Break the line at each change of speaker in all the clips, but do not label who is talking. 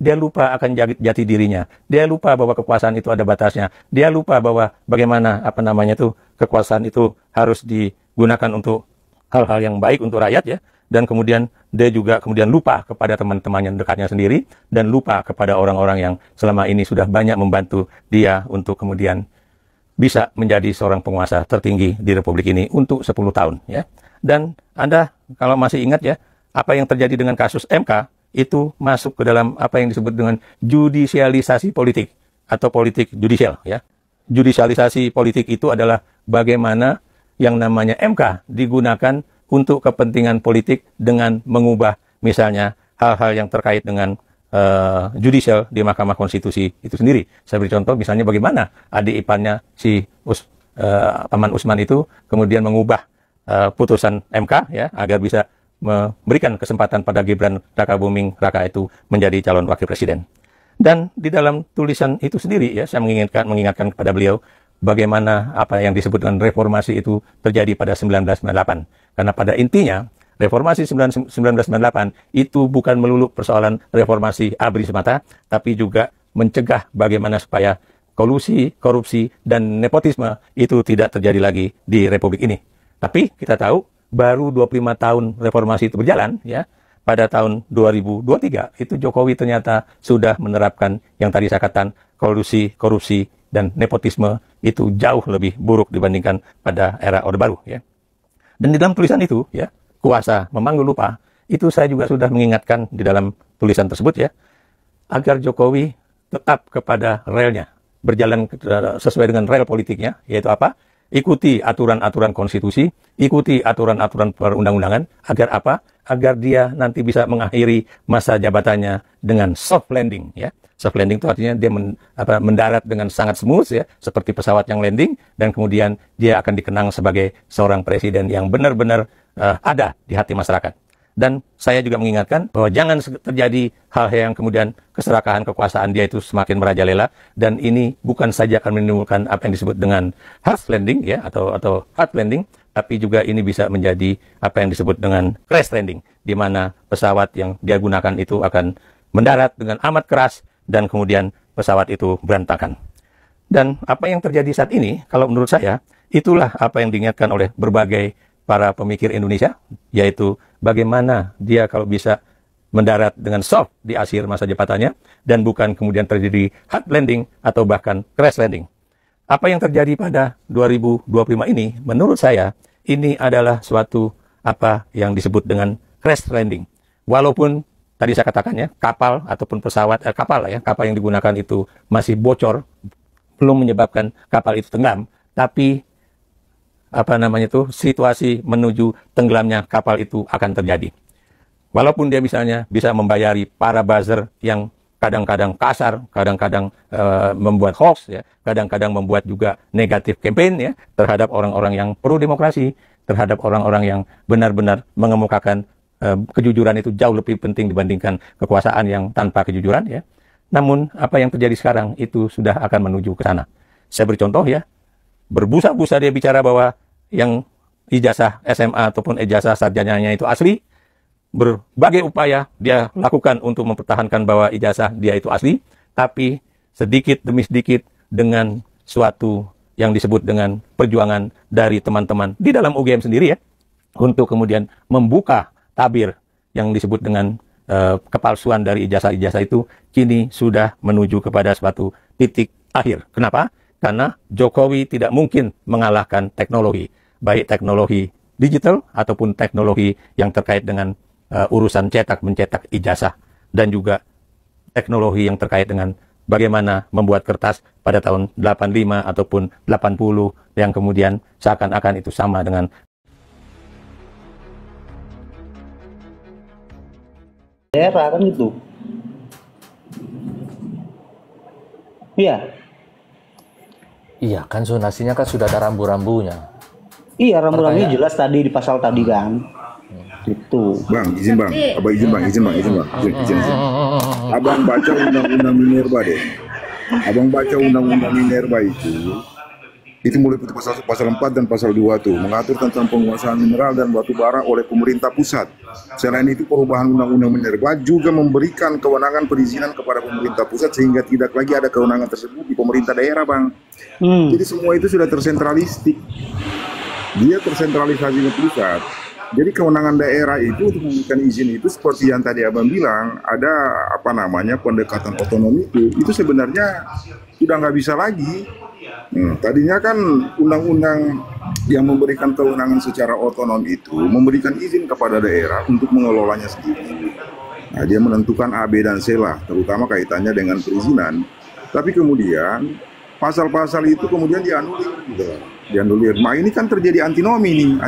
dia lupa akan jati dirinya, dia lupa bahwa kekuasaan itu ada batasnya, dia lupa bahwa bagaimana kekuasaan itu harus digunakan untuk hal-hal yang baik untuk rakyat ya, dan kemudian dia juga kemudian lupa kepada teman-teman yang dekatnya sendiri, dan lupa kepada orang-orang yang selama ini sudah banyak membantu dia untuk kemudian bisa menjadi seorang penguasa tertinggi di Republik ini untuk 10 tahun ya. Dan Anda kalau masih ingat ya, apa yang terjadi dengan kasus MK itu masuk ke dalam apa yang disebut dengan judisialisasi politik atau politik judicial ya. Judisialisasi politik itu adalah bagaimana yang namanya MK digunakan untuk kepentingan politik dengan mengubah misalnya hal-hal yang terkait dengan judicial di Mahkamah Konstitusi itu sendiri. Saya beri contoh misalnya bagaimana adik iparnya si Paman Usman itu kemudian mengubah putusan MK ya agar bisa memberikan kesempatan pada Gibran Rakabuming Raka itu menjadi calon wakil presiden. Dan di dalam tulisan itu sendiri ya, saya mengingatkan kepada beliau bagaimana apa yang disebut dengan reformasi itu terjadi pada 1998. Karena pada intinya reformasi 1998 itu bukan melulu persoalan reformasi ABRI semata, tapi juga mencegah bagaimana supaya kolusi, korupsi, dan nepotisme itu tidak terjadi lagi di Republik ini. Tapi kita tahu baru 25 tahun reformasi itu berjalan ya. Pada tahun 2023 itu Jokowi ternyata sudah menerapkan yang tadi saya katakan kolusi, korupsi, dan nepotisme itu jauh lebih buruk dibandingkan pada era Orde Baru ya. Dan di dalam tulisan itu ya, kuasa memanggul lupa, itu saya juga sudah mengingatkan di dalam tulisan tersebut ya, agar Jokowi tetap kepada relnya, berjalan sesuai dengan rel politiknya, yaitu apa? Ikuti aturan-aturan konstitusi, ikuti aturan-aturan perundang-undangan, agar apa? Agar dia nanti bisa mengakhiri masa jabatannya dengan soft landing ya. Soft landing itu artinya dia mendarat dengan sangat smooth ya, seperti pesawat yang landing, dan kemudian dia akan dikenang sebagai seorang presiden yang benar-benar ada di hati masyarakat. Dan saya juga mengingatkan bahwa jangan terjadi hal yang kemudian keserakahan kekuasaan dia itu semakin merajalela, dan ini bukan saja akan menimbulkan apa yang disebut dengan hard landing ya atau hard landing, tapi juga ini bisa menjadi apa yang disebut dengan crash landing, di mana pesawat yang dia gunakan itu akan mendarat dengan amat keras dan kemudian pesawat itu berantakan. Dan apa yang terjadi saat ini, kalau menurut saya, itulah apa yang diingatkan oleh berbagai para pemikir Indonesia, yaitu bagaimana dia kalau bisa mendarat dengan soft di akhir masa jabatannya, dan bukan kemudian terjadi hard landing atau bahkan crash landing. Apa yang terjadi pada 2025 ini, menurut saya, ini adalah suatu apa yang disebut dengan crash landing. Walaupun tadi saya katakan ya, kapal ataupun pesawat, kapal yang digunakan itu masih bocor, belum menyebabkan kapal itu tenggelam, tapi situasi menuju tenggelamnya kapal itu akan terjadi. Walaupun dia misalnya bisa membayari para buzzer yang kadang-kadang kasar, kadang-kadang membuat hoax, ya, kadang-kadang membuat juga negatif campaign ya terhadap orang-orang yang pro demokrasi, terhadap orang-orang yang benar-benar mengemukakan kejujuran itu jauh lebih penting dibandingkan kekuasaan yang tanpa kejujuran ya. Namun apa yang terjadi sekarang itu sudah akan menuju ke sana. Saya beri contoh ya, berbusa-busa dia bicara bahwa yang ijazah SMA ataupun ijazah sarjananya itu asli, berbagai upaya dia lakukan untuk mempertahankan bahwa ijazah dia itu asli, tapi sedikit demi sedikit dengan suatu yang disebut dengan perjuangan dari teman-teman di dalam UGM sendiri ya, untuk kemudian membuka tabir yang disebut dengan kepalsuan dari ijazah-ijazah itu, kini sudah menuju kepada suatu titik akhir. Kenapa? Karena Jokowi tidak mungkin mengalahkan teknologi, baik teknologi digital ataupun teknologi yang terkait dengan urusan mencetak ijazah, dan juga teknologi yang terkait dengan bagaimana membuat kertas pada tahun 85 ataupun 80 yang kemudian seakan-akan itu sama dengan
daerah kan gitu. Iya.
Iya kan, zonasinya kan sudah ada rambu-rambunya.
Iya, rambu-rambunya jelas tadi di pasal tadi kan. Itu.
Bang, izin bang. Izin bang. Abang baca undang-undang Minerba deh. Abang baca undang-undang Minerba itu Itu mulai pasal 4 dan pasal 2 tuh mengatur tentang penguasaan mineral dan batu bara oleh pemerintah pusat. Selain itu perubahan undang-undang minerba juga memberikan kewenangan perizinan kepada pemerintah pusat sehingga tidak lagi ada kewenangan tersebut di pemerintah daerah, Bang. Jadi semua itu sudah tersentralistik. Dia tersentralisasi ke pusat. Jadi kewenangan daerah itu untuk memberikan izin itu seperti yang tadi Abang bilang, ada pendekatan otonomi itu sebenarnya sudah nggak bisa lagi. Tadinya kan undang-undang yang memberikan kewenangan secara otonom itu memberikan izin kepada daerah untuk mengelolanya sendiri. Nah, dia menentukan A, B, dan C lah, terutama kaitannya dengan perizinan. Tapi kemudian pasal-pasal itu kemudian dianulir, gitu. Dianulir. Nah ini kan terjadi antinomi.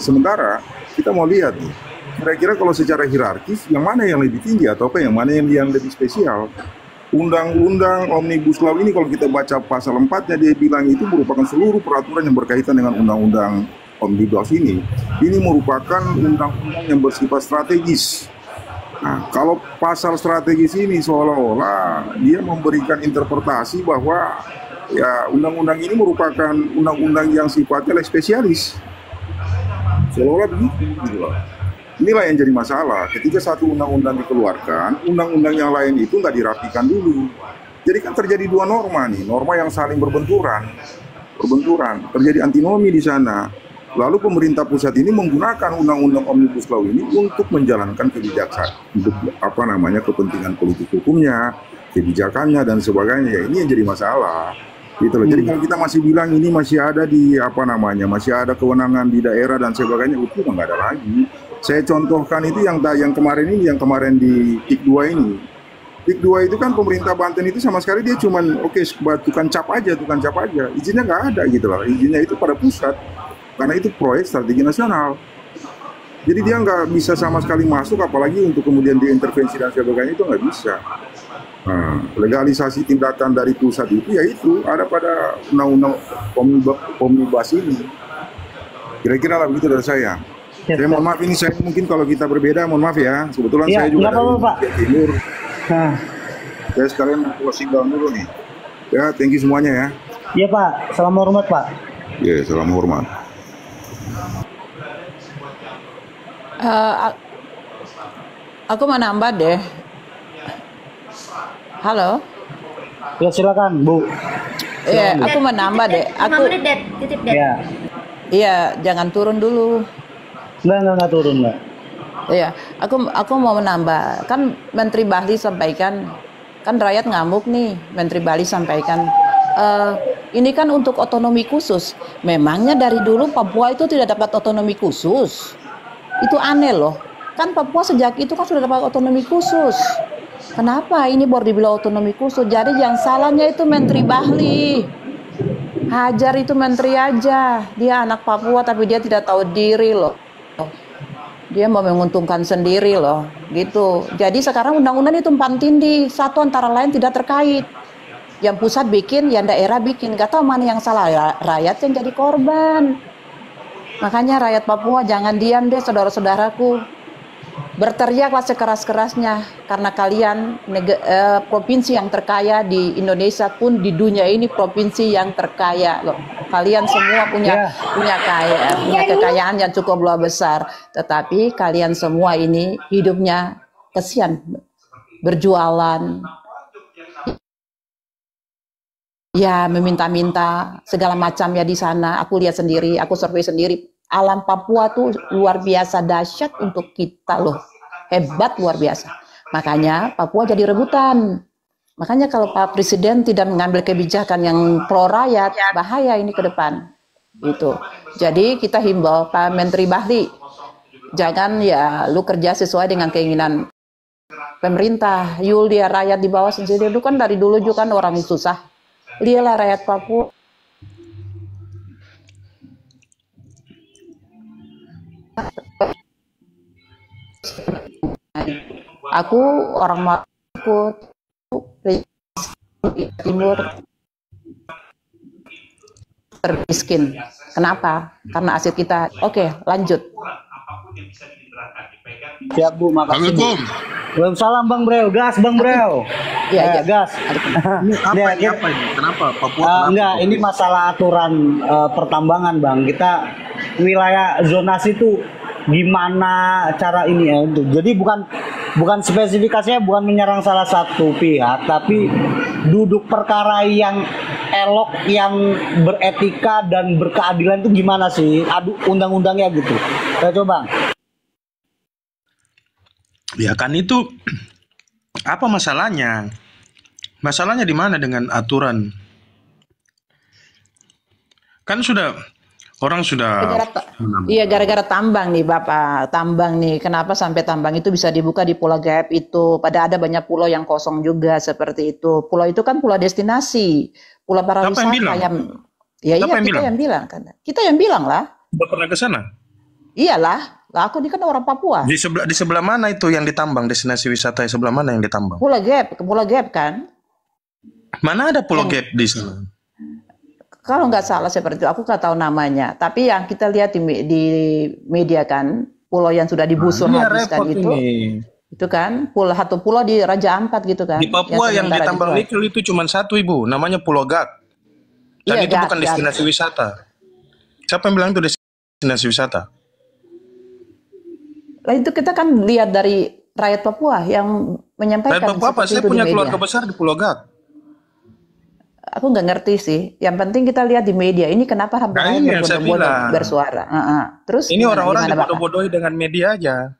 Sementara kita mau lihat nih, kira-kira kalau secara hierarkis yang mana yang lebih tinggi atau yang mana yang lebih spesial? Undang-undang Omnibus Law ini kalau kita baca pasal 4-nya dia bilang itu merupakan seluruh peraturan yang berkaitan dengan undang-undang Omnibus ini. Ini merupakan undang-undang yang bersifat strategis. Nah, kalau pasal strategis ini seolah-olah dia memberikan interpretasi bahwa ya undang-undang ini merupakan undang-undang yang sifatnya spesialis. Seolah-olah begitu, gitu loh. Inilah yang jadi masalah. Ketika satu undang-undang dikeluarkan, undang-undang yang lain itu nggak dirapikan dulu. Jadi kan terjadi dua norma nih, norma yang saling berbenturan, terjadi antinomi di sana. Lalu pemerintah pusat ini menggunakan undang-undang Omnibus Law ini untuk menjalankan kebijakan, untuk kepentingan politik hukumnya, kebijakannya dan sebagainya. Ya, ini yang jadi masalah. Gitu loh. Jadi kalau kita masih bilang ini masih ada di masih ada kewenangan di daerah dan sebagainya, itu nggak ada lagi. Saya contohkan itu yang kemarin di TIK 2 ini. TIK 2 itu kan pemerintah Banten itu sama sekali dia cuman tukang cap aja. Izinnya nggak ada gitu loh. Izinnya itu pada pusat. Karena itu proyek strategi nasional. Jadi dia nggak bisa sama sekali masuk, apalagi untuk kemudian diintervensi dan sebagainya itu nggak bisa. Nah, legalisasi tindakan dari pusat itu yaitu ada pada undang-undang Omnibus ini. Kira-kira lah begitu dari saya. Saya mohon maaf ini saya mungkin kalau kita berbeda mohon maaf ya. Kebetulan saya juga dari Timur. Saya sekalian closing down dulu nih. Ya, thank you semuanya ya.
Iya Pak, salam hormat Pak.
Ya, salam hormat.
Aku mau nambah deh. Halo.
Ya silakan Bu.
Iya, aku mau nambah deh. Aku
titip deh.
Iya, jangan turun dulu.
Enggak turun, Mbak.
Iya, aku mau menambah. Kan Menteri Bahli sampaikan, kan rakyat ngamuk nih. Menteri Bahli sampaikan, ini kan untuk otonomi khusus. Memangnya dari dulu Papua itu tidak dapat otonomi khusus? Itu aneh loh. Kan Papua sejak itu kan sudah dapat otonomi khusus. Kenapa ini baru dibilang otonomi khusus? Jadi yang salahnya itu Menteri Bahli. Hajar itu menteri aja. Dia anak Papua tapi dia tidak tahu diri loh. Dia mau menguntungkan sendiri loh, gitu. Jadi sekarang undang-undang itu tumpang tindih, satu antara lain tidak terkait. Yang pusat bikin, yang daerah bikin, gak tahu mana yang salah. Rakyat yang jadi korban. Makanya rakyat Papua jangan diam deh, saudara-saudaraku. Berteriaklah sekeras-kerasnya karena kalian provinsi yang terkaya di Indonesia pun di dunia ini provinsi yang terkaya loh. Kalian semua punya kekayaan yang cukup luar besar, tetapi kalian semua ini hidupnya kesian berjualan. Ya, meminta-minta segala macam ya di sana. Aku lihat sendiri, aku survei sendiri. Alam Papua tuh luar biasa dahsyat untuk kita loh. Hebat luar biasa. Makanya Papua jadi rebutan. Makanya kalau Pak Presiden tidak mengambil kebijakan yang pro rakyat, bahaya ini ke depan. Gitu. Jadi kita himbau Pak Menteri Bahli, jangan ya lu kerja sesuai dengan keinginan pemerintah. Yul dia rakyat di bawah sendiri. Lu kan dari dulu juga kan orang susah. Lihatlah rakyat Papua. Aku orang Maluku Timur termiskin. Kenapa? Karena aset kita. Oke, lanjut.
Siap Bu, makasih Bu.
Assalamualaikum.
Waalaikumsalam Bang Breo, gas Bang Breo.
Iya, iya.
Gas.
Ini apa ini apa ini? Kenapa Papua? Kenapa
Enggak,
Papua?
ini masalah aturan pertambangan Bang. Kita wilayah zonasi itu gimana cara ini ya? Jadi bukan spesifikasinya bukan menyerang salah satu pihak, tapi duduk perkara yang elok, yang beretika dan berkeadilan itu gimana sih? Adu undang-undangnya gitu. Saya coba.
Ya kan itu apa masalahnya? Masalahnya di mana dengan aturan? Kan orang sudah
Iya, gara-gara tambang nih Bapak, tambang nih. Kenapa sampai tambang itu bisa dibuka di Pulau Gaeb itu? Pada ada banyak pulau yang kosong juga seperti itu. Pulau itu kan pulau destinasi, pulau
Siapa yang bilang?
pariwisata ya
Siapa yang
kita
bilang?
yang bilang kan. Kita yang bilang lah.
Udah pernah ke sana?
Iyalah, lah aku ini kan orang Papua.
Di sebelah mana itu yang ditambang, destinasi wisata yang sebelah mana yang ditambang?
Pulau Gaeb kan.
Mana ada Pulau Gap di sana?
Kalau nggak salah seperti itu, aku nggak tahu namanya. Tapi yang kita lihat di media kan, pulau yang sudah digusur
Ini
habis kan
repot
itu.
ini.
Itu kan satu pulau di Raja Ampat gitu kan.
Di Papua yang
sementara
ditambang
dijual.
nikel itu cuma satu Ibu, namanya Pulau Gak. Dan
Iya,
itu
Gak,
bukan
Gak.
destinasi wisata. Siapa yang bilang itu destinasi wisata?
Lah itu kita kan lihat dari rakyat Papua yang menyampaikan
Dan Papua apa?
seperti
Saya
itu di
punya
media.
keluarga besar di Pulau Gak.
Aku nggak ngerti sih. Yang penting kita lihat di media. Ini kenapa hampir
Nah, ini yang saya bilang.
bersuara. Terus
Ini orang-orang
gimana, Bapak?
dibodoh-bodohi dengan media aja.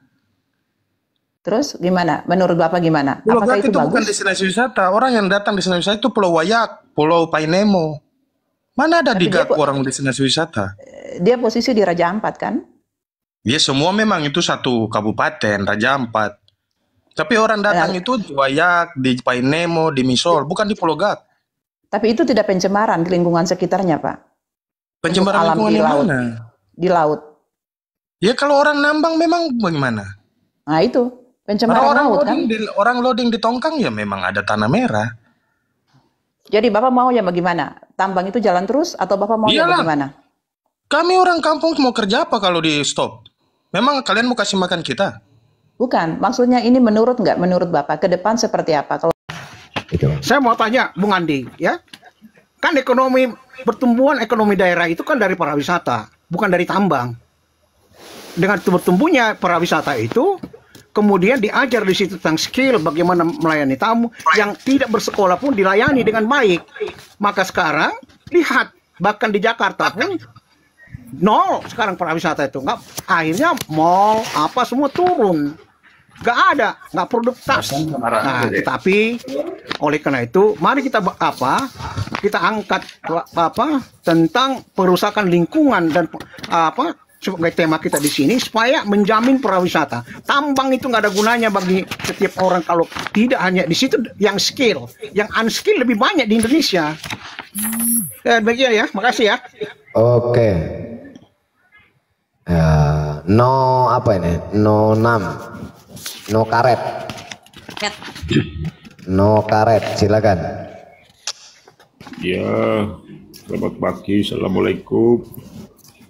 Terus gimana? Menurut Bapak gimana?
Pulau
Apakah
Gak
itu
itu bukan
bagus?
destinasi wisata. Orang yang datang destinasi wisata itu Pulau Wayak, Pulau Painemo. Mana ada di
Tapi dia
Gak orang destinasi wisata?
Dia posisi di Raja Ampat kan?
Ya semua memang itu satu kabupaten, Raja Ampat. Tapi orang datang itu di Wayak, di Painemo, di Misol, bukan di Pulau Gak.
Tapi itu tidak pencemaran di lingkungan sekitarnya, Pak.
Pencemaran
alam
lingkungan
di
yang
laut.
mana?
Di laut.
Ya kalau orang nambang memang bagaimana?
Nah itu pencemaran
Orang
laut kan?
orang loading di tongkang ya memang ada tanah merah.
Jadi Bapak mau ya bagaimana? Tambang itu jalan terus atau Bapak mau ya
Iyalah.
bagaimana?
Kami orang kampung mau kerja apa kalau di stop? Memang kalian mau kasih makan kita?
Bukan, maksudnya ini menurut nggak? Menurut Bapak ke depan seperti apa? Kalau
Saya mau tanya, Bung Andi, ya, kan pertumbuhan ekonomi daerah itu kan dari pariwisata, bukan dari tambang. Dengan bertumbuhnya pariwisata itu, kemudian diajar di situ tentang skill bagaimana melayani tamu yang tidak bersekolah pun dilayani dengan baik. Maka sekarang lihat, bahkan di Jakarta pun nol sekarang pariwisata itu, nggak, akhirnya mall apa semua turun. Nggak ada, nggak produktif. Nah, tetapi oleh karena itu, mari kita kita angkat tentang perusakan lingkungan dan sebagai tema kita di sini supaya menjamin pariwisata. Tambang itu nggak ada gunanya bagi setiap orang kalau tidak hanya di situ yang skill, yang unskill lebih banyak di Indonesia. Begitu ya, makasih ya.
Oke. Ya, no apa ini? No 6. No karet. No karet, silakan.
Ya, selamat pagi, assalamualaikum.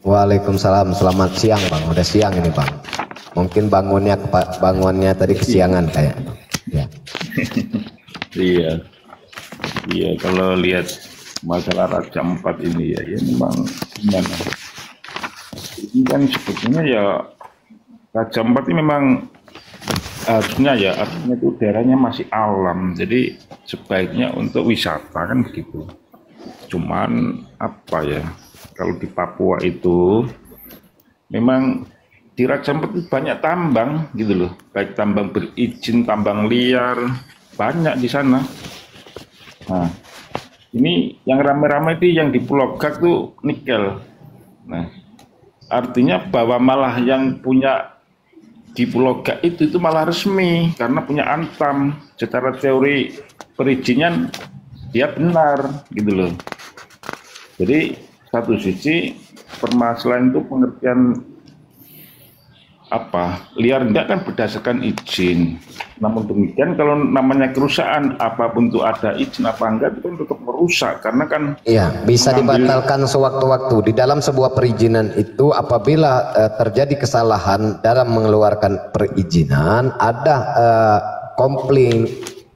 Waalaikumsalam, selamat siang Bang. Udah siang ini Bang. Mungkin bangunnya tadi kesiangan kayak. Ya.
Iya, kalau lihat masalah Raja Ampat ini ya memang gimana? Ini kan sebetulnya ya Raja Ampat ini memang harusnya itu daerahnya masih alam, jadi sebaiknya untuk wisata kan begitu. Cuman apa ya, kalau di Papua itu memang di Raja Ampat itu banyak tambang gitu loh, baik tambang berizin, tambang liar, banyak di sana. Nah, ini yang rame-rame itu yang di Pulau Gak tuh nikel. Nah, artinya bahwa malah yang punya di Pulau Gak itu malah resmi karena punya Antam. Secara teori perizinan dia benar gitu loh. Jadi satu sisi permasalahan itu pengertian liar enggak kan berdasarkan izin. Namun demikian kalau namanya kerusakan apapun itu ada izin apa enggak itu kan tetap merusak karena kan
Iya, bisa
mengambil-
dibatalkan sewaktu-waktu. Di dalam sebuah perizinan itu apabila terjadi kesalahan dalam mengeluarkan perizinan, ada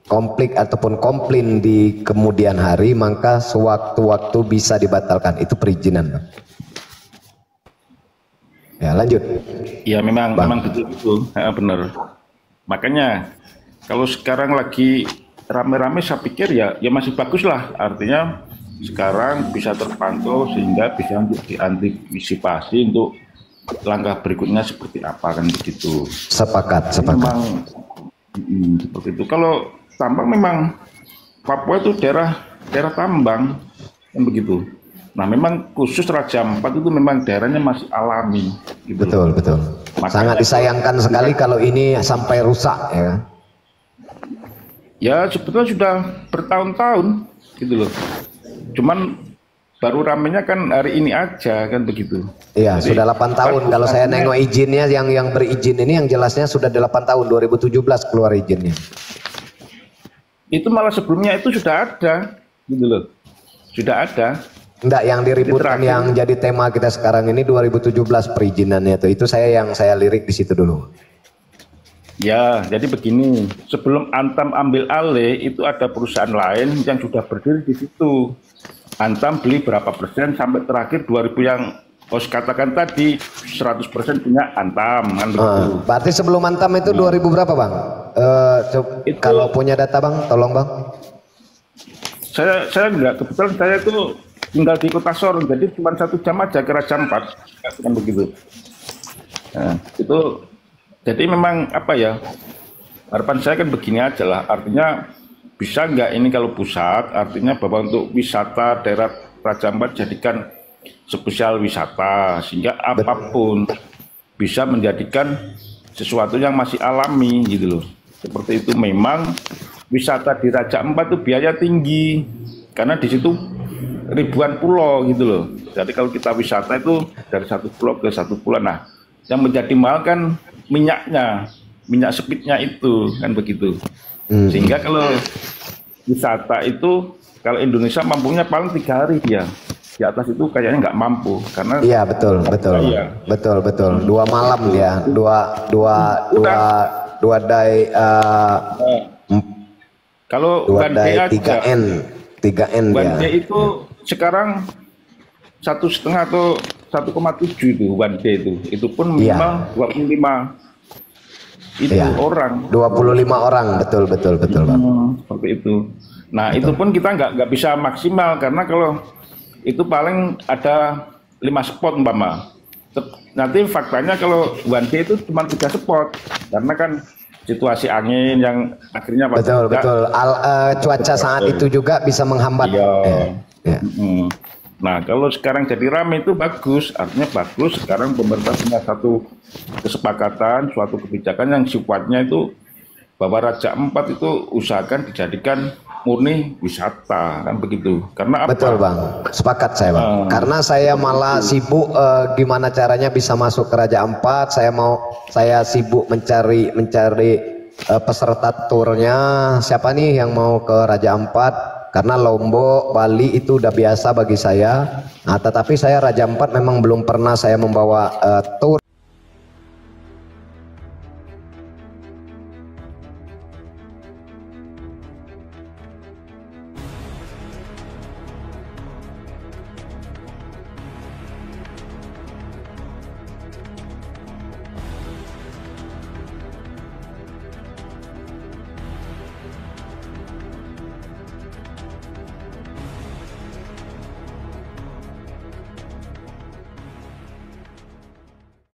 konflik ataupun komplain di kemudian hari, maka sewaktu-waktu bisa dibatalkan. Itu perizinan, Bang. Ya, lanjut.
Ya memang
Bang.
betul benar. Makanya kalau sekarang lagi rame-rame saya pikir ya masih bagus lah. Artinya sekarang bisa terpantau sehingga bisa untuk diantisipasi untuk langkah berikutnya seperti apa kan begitu.
Sepakat.
Memang seperti itu. Kalau tambang memang Papua itu daerah tambang kan begitu. Nah memang khusus Raja Ampat itu memang daerahnya masih alami. Gitu.
Betul.
Makanya
Sangat disayangkan sekali kalau ini sampai rusak, ya kan?
Ya sebetulnya sudah bertahun-tahun gitu loh. Cuman baru ramenya kan hari ini aja kan begitu.
Iya,
Jadi,
sudah 8 tahun. Kalau saya nengok izinnya yang berizin ini yang jelasnya sudah 8 tahun, 2017 keluar izinnya.
Itu malah sebelumnya itu sudah ada gitu loh. Sudah ada.
Enggak, yang diributkan
Terakhir.
yang jadi tema kita sekarang ini 2017 perizinannya itu saya yang saya lirik di situ dulu.
Ya, jadi begini, sebelum Antam ambil alih itu ada perusahaan lain yang sudah berdiri di situ. Antam beli berapa persen sampai terakhir 2000 yang Os katakan tadi 100% punya Antam kan begitu.
Berarti sebelum Antam itu 2000 berapa, Bang?
Itu-
Kalau punya data, Bang, tolong, Bang.
Saya enggak, kebetulan saya itu tinggal di Kota Sorong, jadi cuma 1 jam aja ke Raja Ampat kan begitu. Nah, itu jadi memang harapan saya kan begini aja lah, artinya bisa nggak ini kalau pusat, artinya bahwa untuk wisata daerah Raja Ampat jadikan spesial wisata sehingga apapun bisa menjadikan sesuatu yang masih alami gitu loh. Seperti itu. Memang wisata di Raja Ampat itu biaya tinggi karena di situ ribuan pulau gitu loh. Jadi kalau kita wisata itu dari satu pulau ke satu pulau. Nah, yang menjadi mahal kan minyaknya, minyak spitnya itu kan begitu. Sehingga kalau wisata itu kalau Indonesia mampunya paling 3 hari dia. Di atas itu kayaknya nggak mampu karena
Iya, betul.
Iya.
Betul. 2 malam dia, dua day
kalau
2
One Day
day
aja,
3N
One
dia.
Day itu sekarang 1,5 atau 1,7 itu One Day itu pun minimal 25 itu
Iya.
orang.
25 orang, betul, Bang.
Seperti itu. Nah itu pun kita nggak bisa maksimal karena kalau itu paling ada 5 spot umpama. Nanti faktanya kalau One Day itu cuma 3 spot karena kan situasi angin yang akhirnya
Betul. Cuaca saat itu juga bisa menghambat.
Iya.
Ya.
Nah kalau sekarang jadi ramai itu bagus, artinya bagus. Sekarang pemerintah punya satu kesepakatan, suatu kebijakan yang sifatnya itu bahwa Raja Ampat itu usahakan dijadikan murni wisata kan begitu. Karena apa?
Betul, Bang. Sepakat saya, Bang. Karena saya malah sibuk gimana caranya bisa masuk ke Raja Ampat. Saya sibuk mencari peserta turnya. Siapa nih yang mau ke Raja Ampat? Karena Lombok, Bali itu udah biasa bagi saya. Nah, tetapi saya Raja Ampat memang belum pernah saya membawa tur.